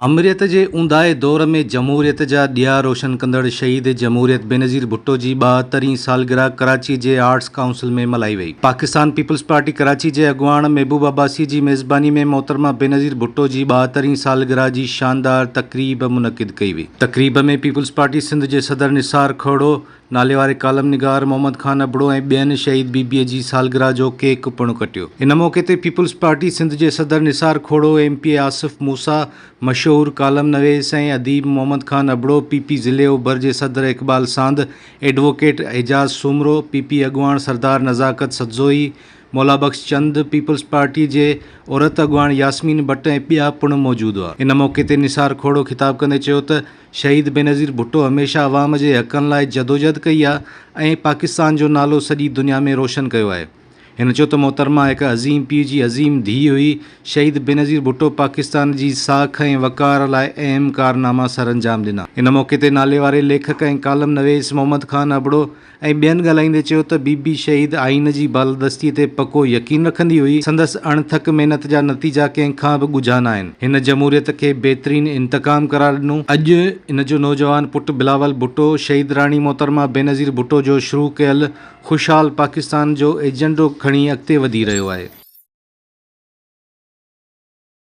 अमृत जे ऊंदाहे दौर में जमहूरियत जा ॾिया रोशन कंदड़ शहीद जमहूरियत बेनज़ीर भुट्टो जी 72वीं सालगिरह कराची जे आर्ट्स काउंसिल में मल्हाई वई। पाकिस्तान पीपल्स पार्टी कराची जे अॻुवाण महबूब अब्बासी जी मेज़बानी में मोहतरमा बेनज़ीर भुट्टो जी 72वीं सालगिरह जी शानदार तक़रीब मुनक़िद कई वई। तक़रीब में पीपल्स पार्टी सिंध जे सदर निसार खोड़ो, नाले वारे कालम निगार मोहम्मद खान अबड़ो ऐं ॿियनि शहीद बीबीअ जी सालगिरह जो केक पिणु कटियो। इन मौक़े ते पीपल्स पार्टी सिंध जे सदर निसार खोड़ो, MP आसिफ मूसा, मशहूर कालम नवेस ऐं अदीब मोहम्मद खान अबड़ो, PP ज़िले ओभर जे सदर इक़बाल सांद, एडवोकेट एजाज़ सुमरो, PP अॻुवाण सरदार नज़ाकत सदज़ोई, मौलाबख्श चंद, पीपल्स पार्टी जे औरत अॻुवाण यास्मीन भट्ट ऐं ॿिया पिणु मौजूदु हुआ। इन मौक़े ते निसार खोड़ो ख़िताब कंदे चयो त शहीद बेनज़ीर भुट्टो हमेशह अवाम जे हक़नि लाइ जदोजहद कई आहे ऐं पाकिस्तान जो नालो सॼी दुनिया में रोशन कयो आहे। हिन चयो त मोहतरमा हिकु अज़ीम पीउ जी अज़ीम धीउ हुई। शहीद बेनज़ीर भुट्टो पाकिस्तान जी साख ऐं वक़ार लाइ अहम कारनामा सर अंजाम ॾिना। इन मौक़े ते नाले वारे लेखक ऐं कालम नवेस मोहम्मद खान अबड़ो ऐं ॿियनि ॻाल्हाईंदे चयो त बीबी शहीद आइन जी बालदस्तीअ ते पको यकीन रखंदी हुई। संदसि अणथक महिनत जा नतीजा कंहिंखां बि ॻुझा न आहिनि। हिन जमहूरियत खे बहितरीन इंतकाम करार ॾिनो। अॼु इन जो नौजवान पुटु बिलावल भुट्टो शहीद राणी मोहतरमा बेनज़ीर भुट्टो जो शुरू कयल ख़ुशहाल पाकिस्तान जो एजेंडो खणी अॻिते वधी रहियो आहे।